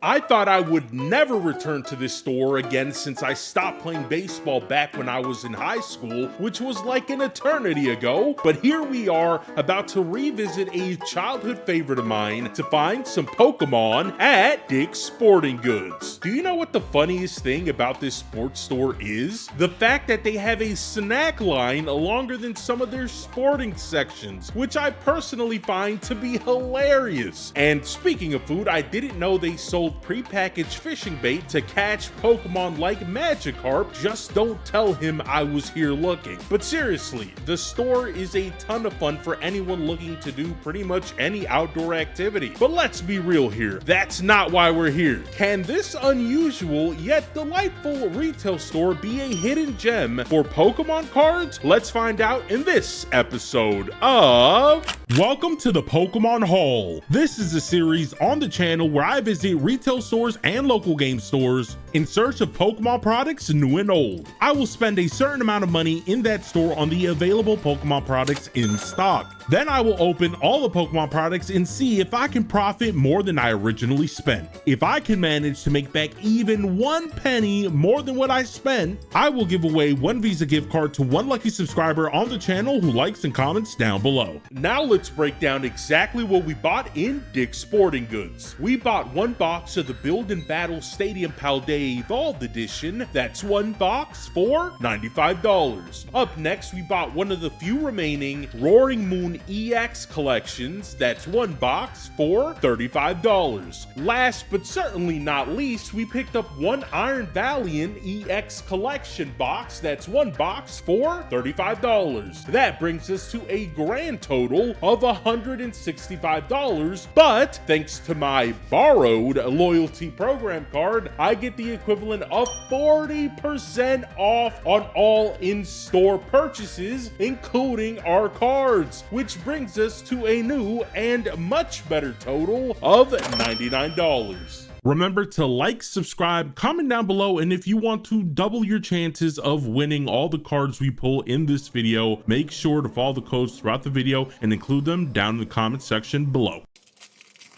I thought I would never return to this store again since I stopped playing baseball back when I was in high school, which was like an eternity ago. But here we are, about to revisit a childhood favorite of mine to find some Pokemon at Dick's Sporting Goods. Do you know what the funniest thing about this sports store is? The fact that they have a snack line longer than some of their sporting sections, which I personally find to be hilarious. And speaking of food, I didn't know they sold prepackaged fishing bait to catch Pokemon like Magikarp. Just don't tell him I was here looking. But seriously, the store is a ton of fun for anyone looking to do pretty much any outdoor activity. But let's be real here, that's not why we're here. Can this unusual yet delightful retail store be a hidden gem for Pokemon cards? Let's find out in this episode of Welcome to the Pokemon Haul. This is a series on the channel where I visit retail stores and local game stores in search of Pokemon products new and old. I will spend a certain amount of money in that store on the available Pokemon products in stock. Then I will open all the Pokemon products and see if I can profit more than I originally spent. If I can manage to make back even 1 penny more than what I spent, I will give away 1 Visa gift card to 1 lucky subscriber on the channel who likes and comments down below. Now let's break down exactly what we bought in Dick's Sporting Goods. We bought 1 box of the Build and Battle Stadium Paldea Evolved Edition. That's 1 box for $95. Up next, we bought one of the few remaining Roaring Moon EX collections. That's 1 box for $35. Last but certainly not least, we picked up 1 Iron Valiant EX collection box. That's 1 box for $35. That brings us to a grand total of $165, but thanks to my borrowed loyalty program card, I get the equivalent of 40% off on all in-store purchases, including our cards, which brings us to a new and much better total of $99. Remember to like, subscribe, comment down below, and if you want to double your chances of winning all the cards we pull in this video, make sure to follow the codes throughout the video and include them down in the comment section below.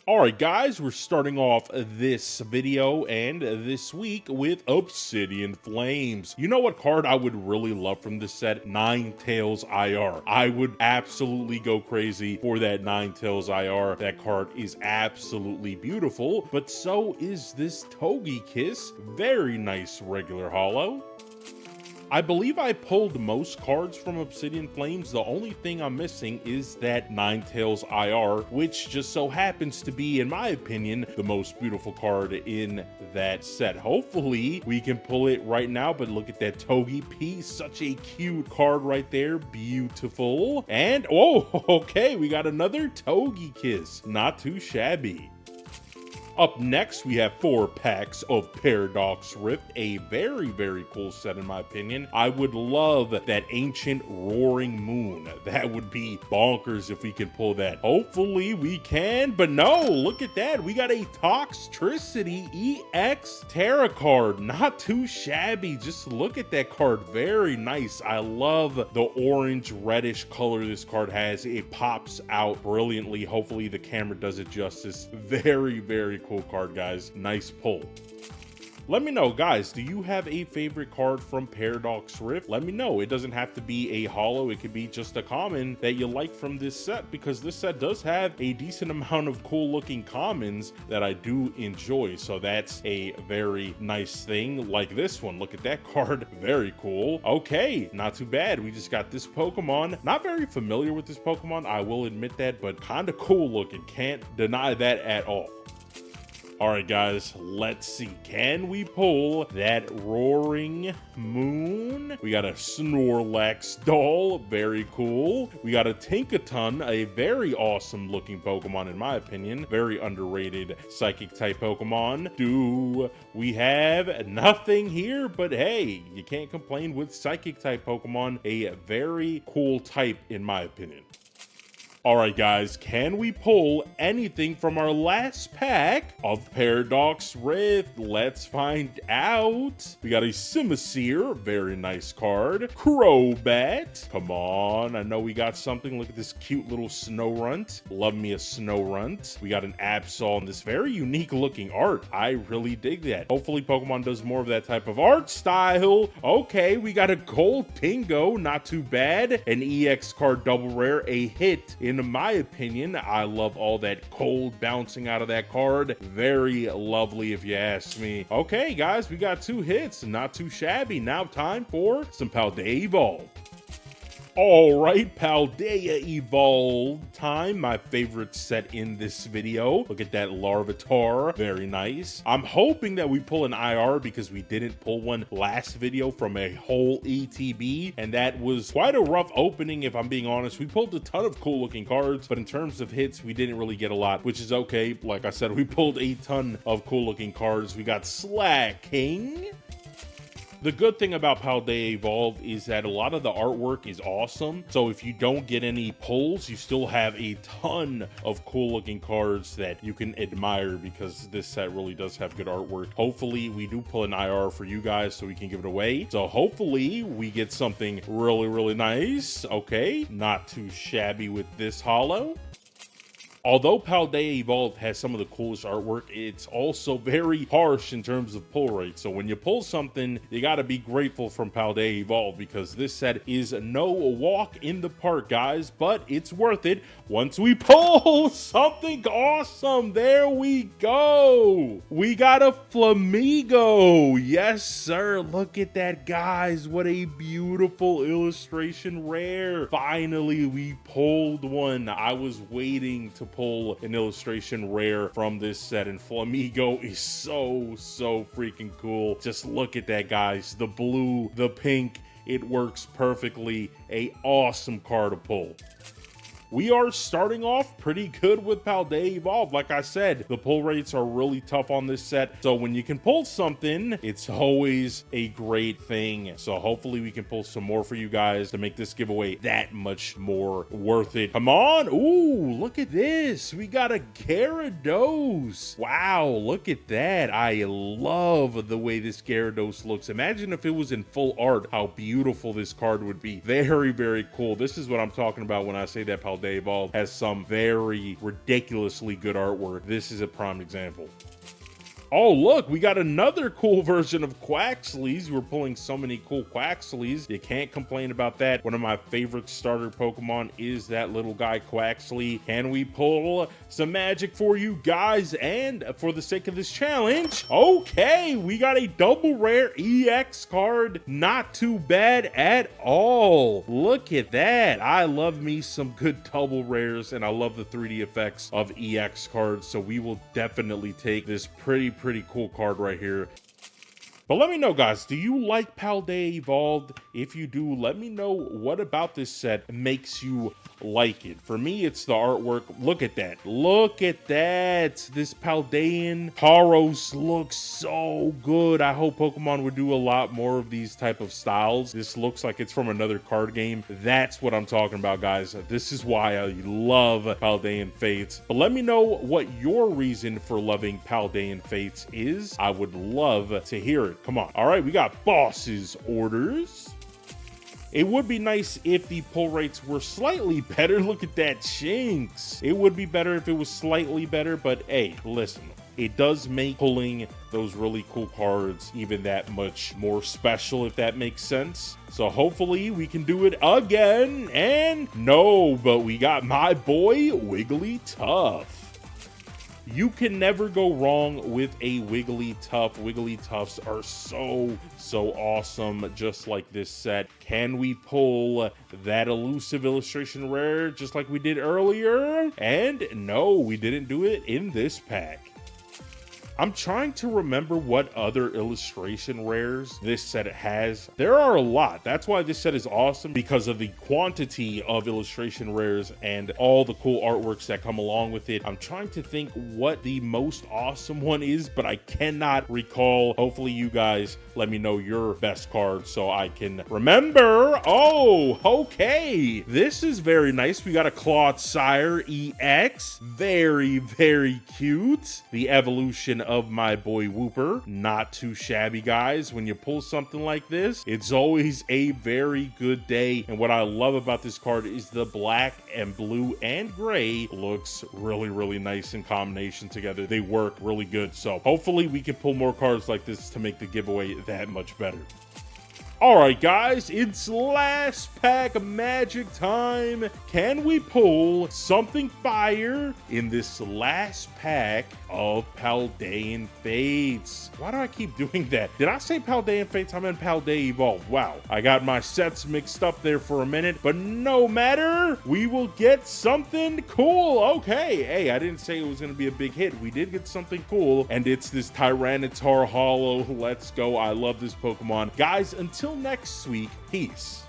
Alright guys, we're starting off this video and this week with Obsidian Flames. You know what card I would really love from this set? Ninetales IR. I would absolutely go crazy for that Ninetales IR. That card is absolutely beautiful, but so is this Togekiss. Very nice regular holo. I believe I pulled most cards from Obsidian Flames. The only thing I'm missing is that Ninetales IR, which just so happens to be, in my opinion, the most beautiful card in that set. Hopefully we can pull it right now, but look at that Togepi, such a cute card right there, beautiful. And oh, okay, we got another Togekiss, not too shabby. Up next, we have 4 packs of Paradox Rift, a very cool set in my opinion. I would love that Ancient Roaring Moon. That would be bonkers if we can pull that. Hopefully we can, but no, look at that. We got a Toxtricity EX Terra card. Not too shabby. Just look at that card. Very nice. I love the orange reddish color this card has. It pops out brilliantly. Hopefully the camera does it justice. Very cool card, guys. Nice pull. Let me know, guys, do you have a favorite card from Paradox Rift? Let me know. It doesn't have to be a holo. It could be just a common that you like from this set, because this set does have a decent amount of cool looking commons that I do enjoy. So that's a very nice thing. Like this one. Look at that card. Very cool. Okay, not too bad. We just got this Pokemon. Not very familiar with this Pokemon, I will admit that, but kind of cool looking. Can't deny that at all. Alright guys, let's see. Can we pull that Roaring Moon? We got a Snorlax doll. Very cool. We got a Tinkaton, a very awesome looking Pokemon in my opinion. Very underrated Psychic type Pokemon. Do we have nothing here? But hey, you can't complain with Psychic type Pokemon. A very cool type in my opinion. All right, guys, can we pull anything from our last pack of Paradox Rift? Let's find out. We got a Simisear, very nice card. Crobat, come on, I know we got something. Look at this cute little Snorunt. Love me a Snorunt. We got an Absol in this very unique looking art. I really dig that. Hopefully Pokemon does more of that type of art style. Okay, we got a Gold Pingo, not too bad. An EX card double rare, a hit in my opinion. I love all that cold bouncing out of that card. Very lovely if you ask me. Okay, guys, we got 2 hits. Not too shabby. Now time for some Paldea Evolve. All right, Paldea Evolve time. My favorite set in this video. Look at that Larvitar. Very nice. I'm hoping that we pull an IR because we didn't pull one last video from a whole ETB, and that was quite a rough opening if I'm being honest. We pulled a ton of cool looking cards, but in terms of hits, we didn't really get a lot, which is okay. Like I said, we pulled a ton of cool looking cards. We got Slacking. The good thing about Paldea Evolve is that a lot of the artwork is awesome. So if you don't get any pulls, you still have a ton of cool looking cards that you can admire because this set really does have good artwork. Hopefully we do pull an IR for you guys so we can give it away. So hopefully we get something really, really nice. Okay, not too shabby with this holo. Although Paldea Evolved has some of the coolest artwork, it's also very harsh in terms of pull rate. So when you pull something, you gotta be grateful from Paldea Evolved because this set is no walk in the park, guys, but it's worth it once we pull something awesome. There we go. We got a Flamigo. Yes, sir. Look at that, guys. What a beautiful illustration rare. Finally, we pulled one. I was waiting to pull an illustration rare from this set, and Flamigo is so freaking cool. Just look at that, guys. The blue, the pink, it works perfectly. A awesome card to pull. We are starting off pretty good with Paldea Evolve. Like I said, the pull rates are really tough on this set. So when you can pull something, it's always a great thing. So hopefully we can pull some more for you guys to make this giveaway that much more worth it. Come on. Ooh, look at this. We got a Gyarados. Wow, look at that. I love the way this Gyarados looks. Imagine if it was in full art, how beautiful this card would be. Very cool. This is what I'm talking about when I say that Paldea Evolve has some very ridiculously good artwork. This is a prime example. Oh, look, we got another cool version of Quaxly's. We're pulling so many cool Quaxly's. You can't complain about that. One of my favorite starter Pokemon is that little guy Quaxly. Can we pull some magic for you guys? And for the sake of this challenge, okay, we got a double rare EX card. Not too bad at all. Look at that. I love me some good double rares, and I love the 3D effects of EX cards. So we will definitely take this pretty cool card right here. But let me know, guys, do you like Paldea Evolved? If you do, let me know what about this set makes you like it. For me, it's the artwork. Look at that. Look at that. This Paldean Tauros looks so good. I hope Pokemon would do a lot more of these type of styles. This looks like it's from another card game. That's what I'm talking about, guys. This is why I love Paldean Fates. But let me know what your reason for loving Paldean Fates is. I would love to hear it. Come on. All right, we got Boss's Orders. It would be nice if the pull rates were slightly better. Look at that Shinx. It would be better if it was slightly better, but hey, listen, it does make pulling those really cool cards even that much more special, if that makes sense. So hopefully we can do it again. And no, but we got my boy Wigglytuff. You can never go wrong with a Wigglytuff. Wigglytuffs are so awesome, just like this set. Can we pull that elusive illustration rare just like we did earlier? And no, we didn't do it in this pack. I'm trying to remember what other illustration rares this set has. There are a lot. That's why this set is awesome, because of the quantity of illustration rares and all the cool artworks that come along with it. I'm trying to think what the most awesome one is, but I cannot recall. Hopefully you guys let me know your best card so I can remember. Oh, okay. This is very nice. We got a Clawed Sire EX. Very, very cute. The evolution of my boy Wooper. Not too shabby, guys. When you pull something like this, it's always a very good day. And what I love about this card is the black and blue and gray looks really, really nice in combination together. They work really good. So hopefully we can pull more cards like this to make the giveaway that much better. All right, guys, it's last pack magic time. Can we pull something fire in this last pack of Paldean Fates? Why do I keep doing that? Did I say Paldean Fates? I meant Paldea Evolved. Wow, I got my sets mixed up there for a minute, but no matter, we will get something cool. Okay, hey, I didn't say it was gonna be a big hit. We did get something cool, and it's this Tyranitar Hollow. Let's go. I love this Pokemon. Guys, until next week, peace.